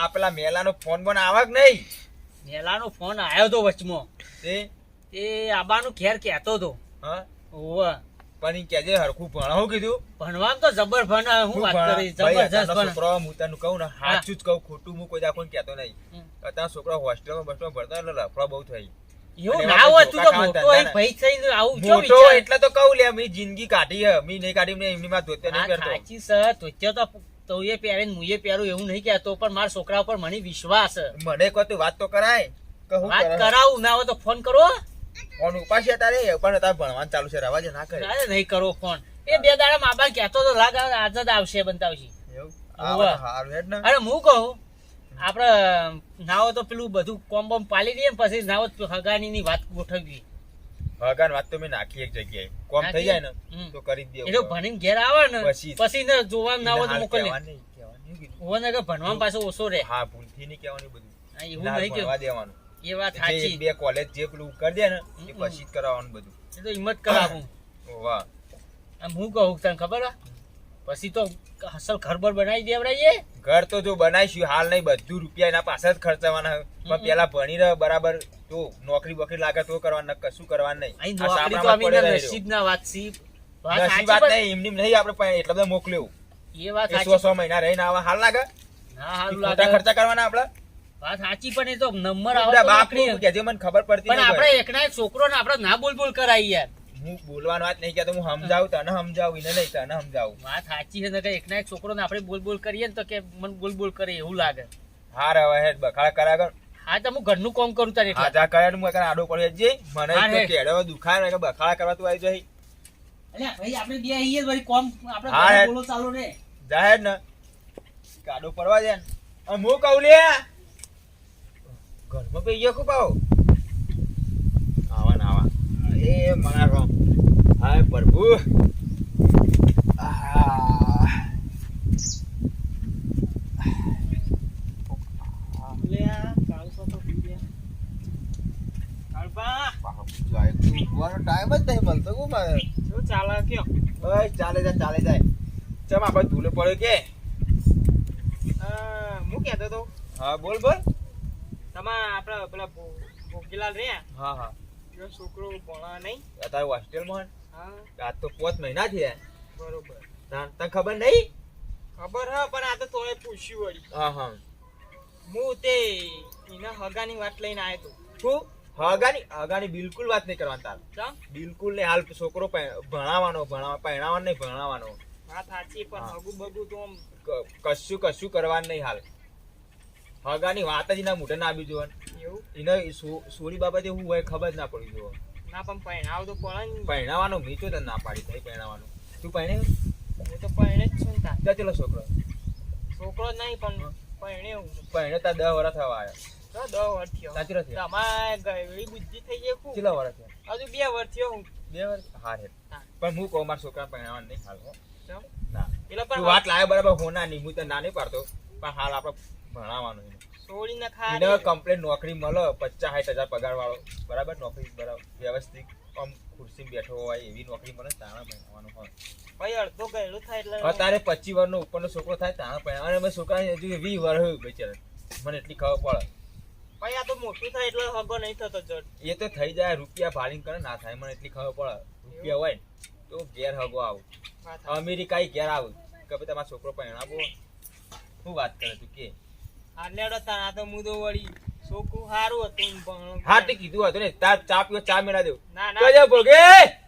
આ પેલા મેલાનો ફોન બોન આવે કે નહીં? મેલાનો ફોન આવ્યો તો વચમાં એ આબાનું ઘેર કહેતો તો. હા ઓવા પણ ઈ કેજે હરખું ભણાવું કીધું. ભણવામાં તો જબર ભણે. હું વાત કરી જબરજસ્ત ભણે. છોકરો હું તને કહું ને સાચું જ કહું, ખોટું હું કોઈ દાખલ કહેતો નહીં. અત્યારે છોકરો હોસ્ટેલમાં બસમાં ભણતા એટલે લફડા બહુ થઈ. એવું ના હોય, તું તો મોટો હોય ભાઈ થઈને આવું કેમ મોટો વિચાર? એટલે તો કહું લે મી જિંદગી કાઢી હે, મી નહીં કાઢી, મેં એમની માં ધોત્યા નહીં કરતો. સાચી સર ધોત્યો તો તોય પહેરે ને મુએ પહેરું એવું નહીં કહેતો, પણ મારા છોકરા ઉપર મને વિશ્વાસ છે. મને કોઈ તું વાત તો કરાય કે હું વાત કરાવું ના હોય તો ફોન કરો. ફોન ઉપાડશે તારે પણ તારે ભણવાનું ચાલુ છે, રવા દે ના કરે. અરે નહીં કરો ફોન. એ બે દાડા મા બાપ કહેતો તો લાગ આજ જ આવશે બતાવશે. એવું આવા હારું હેડ ને. અરે હું કહું આપડે નાવો તો પેલું બધું કોમ બોમ પાલી દઈએ પછી નાવો હગાની ની વાત ગોઠવવી. ભગવાન વાત તો મેં નાખી એક જગ્યાએ, કોમ થઈ જાય ને તો કરી જ એ તો દેવું. ભણીને ઘેર આવે ને પછી ને જોવા ના હોય તો મોકલે. કહેવાનું કીધું. હોને કે ભણવામાં પાછો ઓછો રહે. હા ભૂલથી નહીં કહેવાનું બધું. હા, એવું ના નહીં કે ભણવા દેવાનું. એ વાત જે સાચી. એક બે કોલેજ જે પેલું કરી દે ને એ પછી જ કરાવવાનું બધું. એ તો હિંમત કરાવું. ઓ વાહ. આમ હું કહું તને ખબર હે? પછી તો અસલ ઘરબર બનાવી દેવડાઈએ. ઘર તો જો બનાવીશું હાલ નહીં, બધું રૂપિયા એના પાછળ જ ખર્ચવાના. પણ પેલા ભણી રહે બરાબર તો નોકરી બોકરી લાગે તો કરવાનું, કશું કરવાનું નહીં. અહીં આ નોકરી તો સાપડામાં પડે અમીના રહ્યો. નસીબના વાત છે. વાત નસીબ સાચી વાત પણ નહીં, એમની નહીં આપણે એટલા બધા મોકલ્યું. એ વાત એ સાચી. 100 મહિના રહીને આવા હાલ લાગે? ના હારું ખોટા લાગે. ખર્ચા કરવાના આપડે? વાત સાચી પણ એ તો નંબર આવે આપડા તો બાપ નોકરી. નું કહેજે, મને ખબર પડતી પણ નહીં આપણે કોઈ. એકના એક છોકરો ને આપણે ના બોલ બોલ કરાય યાર. હું બોલવાનો વાત નહીં કહેતો, હું સમજાવું તને સમજાવું, એને નહીં તને સમજાવું. વાત સાચી છે ને કે એકના એક છોકરો ને આપણે બોલ બોલ કરીએ ને તો કે મને બોલ બોલ કરે એવું લાગે. હાર હવે હેડ બખાડા કર્યા કર. હા તો હું ઘરનું કામ કરું તારે એટલે. હા જા કરે હું એકને આડો પડે જઈ મને હા, તો હેડ. કેડો દુખાય ને કે બખાડા કરવા તું આવી જઈ. અલ્યા ભાઈ આપણે બે આઈએ વળી કોમ આપણે હા, ઘરે હેડ. બોલો ચાલુ રે. જા હેડ ને કાડો પડવા દે ને. અને હું કહું લે ઘરમાં કઈ ગયો ખૂબ આવો આવા ને આવા. એ મારા રોમ હાય પ્રભુ. અલ્યા કાળું તો પીડ્યા. કાળબા ટાઈમ જ નહીં મળતો કો મારે. શું ચાલે કયો? બસ ચાલે જાય. ચમ આપણે ધૂલે પડ્યો કે? હું કહેતો તો હા બોલ. તમાર આપડા પેલા ભોગીલાલ રે હા જો છોકરો ભણા નહીં. અત્યારે હોસ્ટેલમાં હા આજ તો 5 મહિના થયા. બરોબર તને ખબર નહીં? ખબર હા પણ આ તો તોય પૂછ્યું વળી. હા હું તે એના હગાની વાત લઈને આવ્યો તો. શું હગાની બિલકુલ વાત નહીં કરવાની તાર. ચમ? બિલકુલ નહીં. હાલ છોકરો ભણાવવાનો પહેણાવવાનો નહીં, ભણાવવાનો. વાત સાચી પણ હા. હગું બગું તો આમ કશું કરવાનું નહીં. હાલ હગાની વાત જ એના મોઢે ના આવી જોવાનું. એવું એને સોરી બાબતે હું હોય ખબર જ ના પડી જોવો. ના પણ પહેણાવ તો પડે ને. પહેણાવાનો મેં તો તને ના પાડી થઈ પહેણાવાનું. તું પહેણે હું તો પહેણે જ છું ને તાર. ત્યાં ચલો છોકરો છોકરો જ નહીં પણ પહેણે હું પહેણે તાર 10 વર્ષ થવા આવ્યા. તો 10 વર્ષ થયો. સાચી થયા? તમારે ગયડી બુદ્ધિ થઈ જાય ખૂબ. કેટલા વર્ષ થયા? હજુ 2 વર્ષ થયો હું. 2 વર્ષ? હા રે. હા. પણ હું કહું મારા છોકરા પહેણાવાનું નહીં હાલ હો. ચમ? ના પેલો તું પણ વાત લાવે બરાબર હોના નહીં, હું તને ના નહીં પાડતો પણ હાલ આપણે ભણાવવાનું એને. છોડી ના ખા એને કમ્પ્લેટ નોકરી મળે 50-60 હજાર પગાર વાળો બરાબર, નોકરી બરાબર વ્યવસ્થિત આમ ખુરશી બેઠો હોય એવી નોકરી મળે તાણા ભણાવવાનું હોય. ભાઈ અડધો ગયડું થાય એટલે અત્યારે 25 વર્ષનો ઉપરનો છોકરો થાય તાણા ભણાવવાનું. અને અમે છોકરા હજુ 20 વર્ષ બેચારા, મને એટલી ખબર પડે. ભાઈ આ તો મોટું થાય એટલે હગો નહીં થતો જડ. એ તો થઈ જાય, રૂપિયા ભાડીને કરે ના થાય, મને એટલી ખબર પડે. રૂપિયા હોય ને તો ઘેર હગો આવું, વાત અમેરિકા ઘેર આવું કે ભાઈ તમારો છોકરો પરણાવો. શું વાત કરે તું કે? આટલે તારા તો મુદો વળી છોકરું સારું હતું પણ હા તે કીધું હતું ને તાર ચા પીવો, ચા મેળા દેવું. ના તો જા ભોગે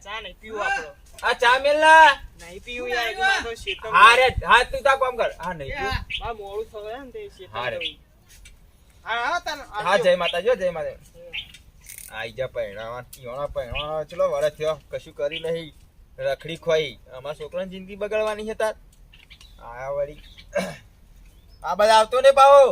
ચા નહીં પીવું આપણો. આ ચા મેલા. નહીં પીવું યાર એક મારો શેતમ. હા રે હા તું તા કામ કર. હા નહીં પીવું. આ મોડું થયું ને તે શેતમ હા રે. જવું. હા તાર હા જય માતા, જો જય માતા. આઈ જા પરણાવા, ઈવાના પરણાવા ચલો વરસ થયો કશું કરી નહીં, રખડી ખોઈ. અમારા છોકરાની જિંદગી બગાડવાની છે તાર. આયા વળી આ બધા આવતો ને પાવો.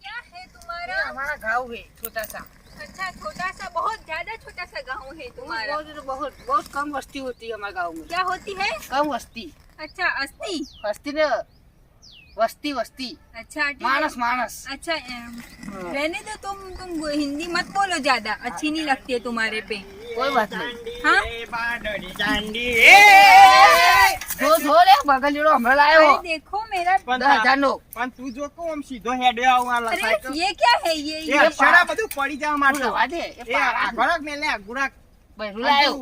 क्या है तुम्हारा? हमारा गाँव है छोटा सा। अच्छा छोटा सा, बहुत ज्यादा छोटा सा गांव है तुम्हारा। बहुत बहुत कम वस्ती होती है हमारे गाँव में। क्या होती है? कम वस्ती। अच्छा अस्थि। वस्ती ने वस्ती वस्ती अच्छा ठीक है। मानस मानस। अच्छा रहने दो, तुम हिंदी मत बोलो ज्यादा, अच्छी नहीं लगती है तुम्हारे पे। કોઈ વાત નહીં. હા? એ બાંધણી ચાંદી જો લે બગલ જેડો હમણાં લાયો अरे देखो मेरा 10,000 નો. પણ તું જો તો આમ સીધો હેડે આવું આ अरे લસાય ये क्या है એ ये અક્ષરા બધું પડી જવા તું માટે રવા દે એ એ આ પાડા ગળક મેલે આ ગુરાક બૈરું લાયો.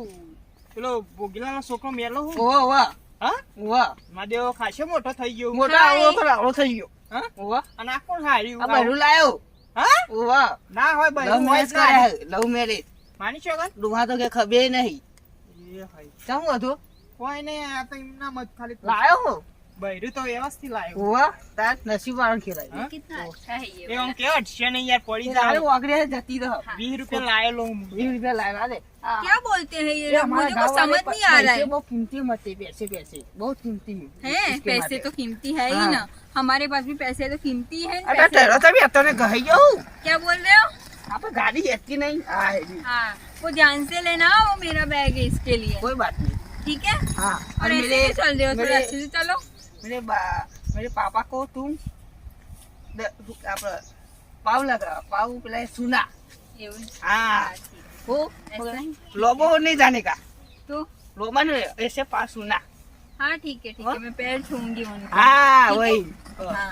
પેલો બોગીલાનો છોકરો મેલો હું ઓવા હા ઓવા માદેવો ખાસો મોટો થઈ ગયો મોટા હા, આવડો એ. તો આવડો થઈ ગયો. હા ઓવા અને આ કોણ હાર્યું આ બૈરું લાયો. હા ઓવા ના હોય લવ ભાઈ મેરેજ કરે લવ મેરેજ. માની શકો ડુહા તો કે ખબર નહીં. એ ભાઈ શું હતું કોઈ ને આ તો એમના મત ખાલી લાયો હો. બૈરું તો વ્યવસ્થિત લાવ્યો ઓવા તાર નસીબ વાળો ખેલાય. હા? कितना अच्छा है ये એ આમ કેવા છે ને યાર પડી તારે જાય ઓગરે જતી રહો. 20 રૂપિયા લાયેલો હું 20 રૂપિયા લાવ્યા દે. આ क्या बोलते हैं ये ये लोग हमारे मुझे को गाँव वाले समझ नहीं आ रहा पैसे है बहुत कीमती मत है, पैसे पैसे बहुत कीमती हैं इसके पैसे माटे। तो कीमती है ही हाँ। ना हमारे पास भी पैसे तो कीमती है अरे तेरा तो भी अतने गई हो क्या बोल रहे हो आप गाड़ी अच्छी नहीं आएगी हाँ वो ध्यान से लेना वो मेरा बैग है इसके लिए कोई बात नहीं. ठीक है हाँ और ऐसे नहीं चल रहे हो थोड़ा अच्छे से चलो मेरे पापा को तुम पाव लगा पाव प्ले सुना એવું हाँ वो ऐसा ही लोबो नहीं जाने का तो लोबा ने ऐसे पास सुना हाँ ठीक है हाँ? मैं पैर छूंगी उनको हाँ ठीक है? वही हाँ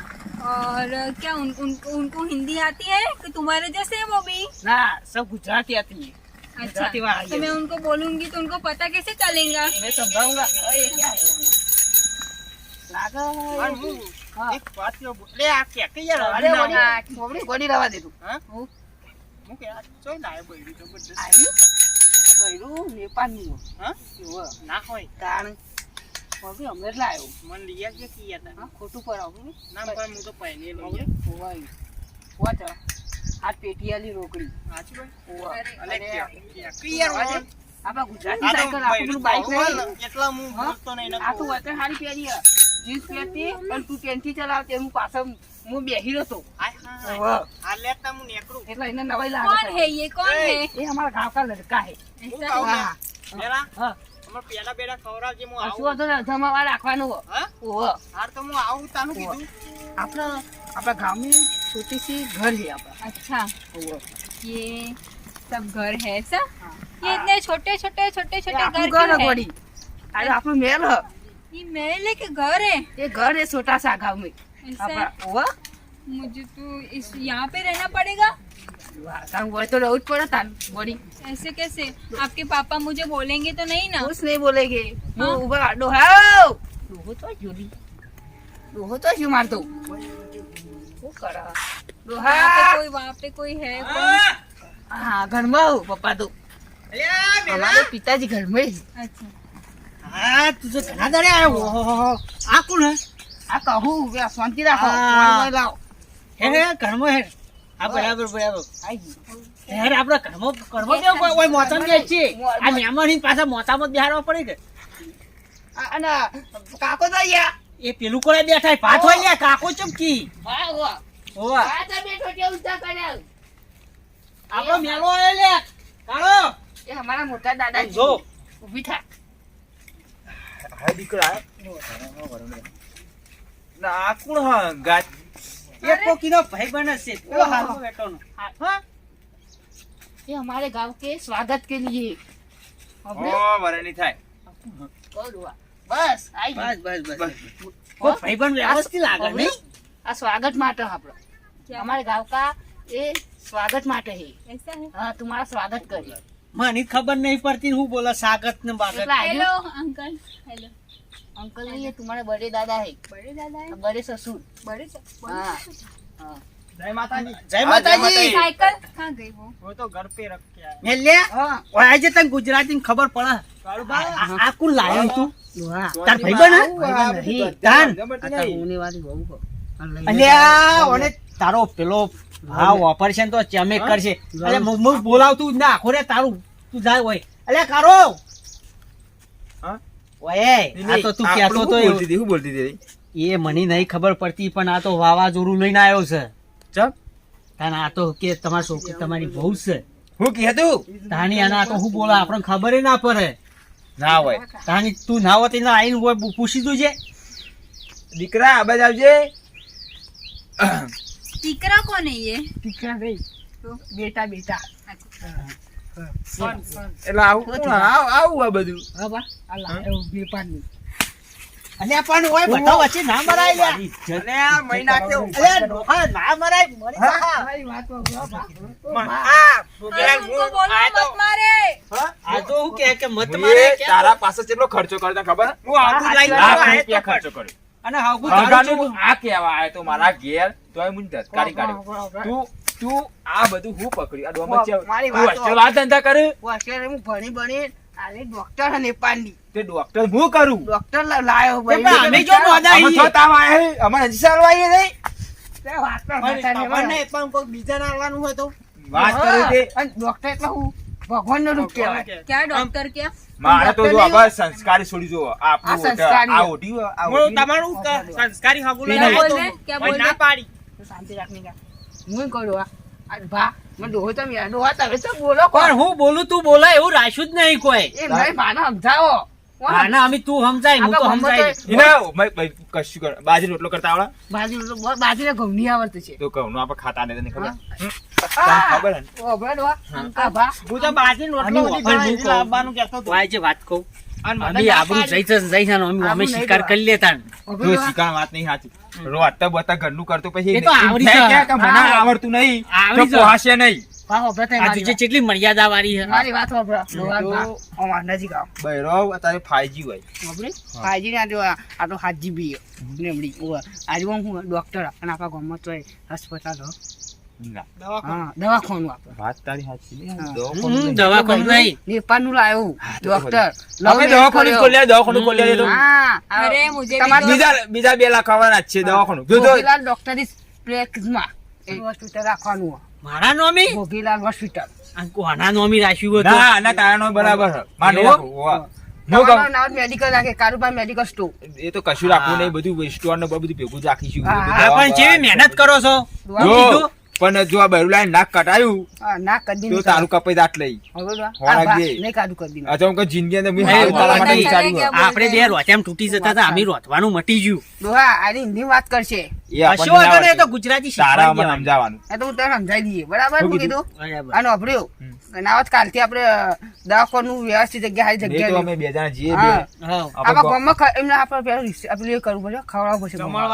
और क्या उनको हिंदी आती है कि तुम्हारे जैसे है वो भी ना सब गुजराती आती है अच्छा गुजराती वाला तो मैं उनको बोलूंगी तो उनको पता कैसे चलेगा मैं समझाऊंगा अरे ये क्या है लागा પણ હું हाँ એક વાત કહું, લે આ કે કે યાર अरे હવે ના वही मोबड़ी गोली रवा दे तू હા હું કે આ ચોય લાયો બૈરું જબરદસ્ત આવ્યું બૈરું નેપાળનું હા એવો ના હોય તાણ હવે હમણાં જ લાયો મન લીયા કે કિયા તા હા ખોટું પર આવું ના પણ હું તો પહેરેલો હવે છે હોવાય વોટ આ પેટીયાલી રોકડી સાચું ભાઈ હોવા અલે અને કે યાર આજે આપણા ગુજરાતી આ તો સાયકલ આપણું બાઈક નહીં એટલા હું હા? બોલતો નહીં આ તો વતન હારી પહેરી હે. જીન્સ પહેરતી અને તું ટ્રેનથી ચલાવતી હું પાછળ હું બેહી રહ્યો હતો હોવા. આ લેતા હું નીકળું એટલે એને નવાઈ कौन લાગે है ये कौन ए, है એ અમારા ગાંવ કા લડકા હે હું ऐसा કહું है? ને, હા પેલા હા અમાર પેલા બેડા ખવડાવજે હું શું આવું હતો ને જમાવા રાખવાનું હો. હા હોવા. હાર તો હું આવું તાનું કીધું આપણા गांव में छोटी सी घर है आपका अच्छा वो ये सब घर है ऐसा ये इतने छोटे छोटे छोटे छोटे घर घर क्यों है बड़ी अरे आपको महल है ये महल है कि घर है ये घर है छोटा सा गांव में ऐसा है? आपका वो मुझे तो इस यहाँ पे रहना पड़ेगा वो तो रोज पड़ा था बड़ी ऐसे कैसे आपके पापा मुझे बोलेंगे तो नहीं ना कुछ नहीं बोलेगे वो हाँ? ऊपर डोहाओ डोहो तो जोली डोहो तो क्यों मार दो वो करा डोहा वहाँ पे कोई है कौन? हाँ घर में हो पापा तो અલ્યા બેલા हमारे पिताजी घर में ही अच्छा હા તું તો ઘણા દાડે આવ્યો ઓહો આ કોણ હે आ कहूँ वे शांति रखो हाँ। मोबाइल लाओ હે ઘરમાં હે આ બરાબર બરાબર आई गई। હેર આપણે ઘરમાં કેવું કોઈ મોતમ કે છે આ મહેમાન પાછા મોતામાં બેહાડવા પડે કે અને કાકો તો અહીંયા એ પેલું કોણે બેઠા ભાત હોય લ્યા કાકો ચમકી હા હોવા હોવા આ તો બેઠો કે ઊંચા કર્યા આપણો મેલો આયો લ્યા કાળો એ અમારા મોટા દાદા જો. ઊભી થા હા દીકરા ના કોણ હા ગાત એ કોકીનો ભાઈ બને છે પેલો હાલમાં બેઠોનો હા ये हमारे गांव के स्वागत के लिए हमने ઓ વરણી થાય कॉल हुआ बस आई गई। બસ કો ભાઈ બન વ્યવસ્થિત લાગે हमने નહીં आ स्वागत माटे आपड़ा क्या हमारे गांव का ये स्वागत माटे है ऐसा है हाँ तुम्हारा स्वागत करे મને ખબર નહીં પડતી હું બોલા સાગત ને બાગત કેટલા हेलो आगे अंकल हेलो अंकल नहीं ये तुम्हारे बड़े दादा है बड़े दादा है बड़े ससुर बड़े हाँ हाँ જય માતાજી જય જય માતાજી માતાજી. साइकिल कहाँ गई वो वो तो घर पे रख के आया મેલે हाँ ઓય આજે તને ગુજરાતી ને ખબર પડે આ કોણ લાયો તું हाँ તાર ભાઈબંધ હે? भाईबंध नहीं। તાન જબરતી आता નહીં. होने वाली बहू को અલ્યા ઓને તારો પેલો હા ઓપરેશન તો ચમે કરશે અલે હું બોલાવતું ના આખો રે તારું તું જાય હોય અલ્યા કારો હા? ઓય આ તો તું આ કહેતો તો શું બોલતી હતી? શું બોલતી હતી? એ મને નહીં ખબર પડતી પણ આ તો વાવાઝોડું લઈને આવ્યો છે ચમ? તાન આ તો કે તમારી છોકરી તમારી બહુ છે હું કહેતું? તાની આના તો હું બોલા આપણને ખબર ના પડે ના હોય તાની તું ના હોતી ના આઈને હોય પૂછી દુજે દીકરા આ બાજુ આવજે टीकरा कौन है ये टीका गई तो बेटा बेटा એટલે આવું કોણ? આવું આ બધું હા બા આ લાયો બે પાણી અલ્યા પણ ઓય બધા વચ્ચે ના મરાય લ્યા. અને આ મહિના કેવું અલ્યા ડોહા ના મરાય મરી જા. મારી વાત વાપરો બા અરે ઉनको बोलो मत मारे આ તો હું કે મત મેં મારે કે તારા પાસે કેટલો ખર્ચો કરતા ખબર? હું આવું લઈ લાખ આવ્યો રૂપિયા ખર્ચો કર્યો. અને હાગું હગાનું આ કહેવા આવ્યો તો મારા ઘેર તોય મને ધસકારી કાઢ્યો. તું આ બધું હું પકડ્યું? આ ડોમર છે. મારી તું વાત હોસ્ટેલ આ ધંધા કરે? વાસ્કેરે હું ભણી આલે ડોક્ટર અને પાણી તે ડોક્ટર હું કરું. ડોક્ટર લાયો ભાઈ પણ અમે જો મોદા અમે છો તાવ આયા હે. અમારે હજી સારું આવીએ નહીં. તે વાત પર ખબર માતા નહીં પણ કોઈ બીજા ના આવવાનું હોય તો વાત કરે તે. અને ડોક્ટર એટલે હું ભગવાનનો રૂપ કહેવાય क्या डॉक्टर क्या મારે તો જો હવે સંસ્કારી છોડી જો આ સંસ્કારી. આ ઓઢી આ હું ઓઢી. તમારું સંસ્કારી હાગું લઈ क्या આવ્યો बोल તો रहे क्या ભાઈ बोल ના रहे પાડી. શાંતિ રાખની કા હું કહ્યું આ ભા મને ડોહો તમે યાર ડોહા તમે તો બોલો પણ કોણ હું બોલું તું બોલાય એવું રાખ્યું જ નહીં કોઈ. એ નહીં માને સમજાવો કોણ? હા ના અમે તું સમજાય હું તો આપણે સમજાય ગમે એના ભાઈ કશું કર બાજરી રોટલો કરતા આવડા બાજરીને ઘઉંની આવડતું છે તો કહું આપણે ખાતા નથી ખબર. હા. ખબર હે ને? ઓ ભાઈ ડોહા આ ભા હું તો બાજરી રોટલો આની બધી વફર બનાવીને હું કહું. લાવવાનું કહેતો હતો. હું આજે વાત કહું અને અમે આબરૂ જઈશ અમે આબરૂ નહીં શિકાર દેવા. કરી લેતા ને. ઓ જો ભાઈ ડોહા, શીખાણ વાત નહીં સાચી. રોતા બોતા ઘરનું કરતો પછી એ તો એમ આવડી થાય જાય. કે મને આવડતું નહીં આવડી તો જાય. પોહાશે નહીં. ભા હોભળો તે આ મારી તુજે વાત. કેટલી મર્યાદા વાળી છે. મારી વાત હોભળો ડોહા તો- ભા અમાર નજીક આવો બૈરો અત્યારે 5G હોય. હોભળી? હાજી ને આ તો હાજી બી નેમડી ઓ આજે હું ડોક્ટર અને આપણા ગામમાં તો હસ્પતાલ હો. ના, હા દવાખાનું આપણે વાત તારી સાચી નહીં. હા. દવાખાનું નહીં. દવાખાનું નહીં. નેપાળનું લાયો તો ડોક્ટર અમે દવાખાનું જ ખોલ્યા, દવાખાનું ખોલ્યા એ તો. હા अरे मुझे તમારે भी બીજા 2 લાખ આવવાના જ છે દવાખાનું. જો જો ભોગીલાલ ડોક્ટરી પ્રેક્ટિસમાં એક હોસ્પિટલ રાખવાનું હોય. મારા નોમી ભોગીલાલ હોસ્પિટલ આ કોના નોમી રાખ્યું હતું? ના ના તારા નો બરાબર છે. મારે નહીં એવું? રાખવું. વાહ. હું કહું, તમારું નામ મેડિકલ રાખે કારુબાઈ મેડિકલ સ્ટોર એ તો કશું રાખવું નહીં, બધું સ્ટોર ને બધું ભેગું જ રાખીશું. હા, બધું આ પણ દવા જેવી મહેનત કરો છો. દવા હું જો કીધું? પણ જો આ બૈરું લાઈને નાક કટાયું ના કદી તો તારું કપાઈ દાટ લઈ. હોણાક દે. નહીં કાઢું કદી આ તો હું કહું જિંદગી અંદર મેં નહીં, હારું તારા માટે નહીં, વિચાર્યું નહીં, હોય. આપણે બે રોચેમ તૂટી જતા હતા અમે રોતવાનું મટી ગયું. ડોહા આની હિન્દી વાત કરશે એ આપણને કશો વાંધો ના નહીં, એ તો આવડતું. ગુજરાતી તારા શીખવાડી અમને સમજાવવાનું. એ તો હું તને સમજાવી દઈએ બરાબર શું હું કીધું? કીધું બરાબર. અને અભર્યો નાવત કાલથી આપણે દવાખાનું વ્યવસ્થિત જગ્યા સારી નહીં તો જગ્યા અમે બે જણા જઈએ હા. બે. હા. આપણે આમાં ગામમાં એમને આપણે પેલું એ કરવું પડશે ખવડાવવું પડશે ગામમાં.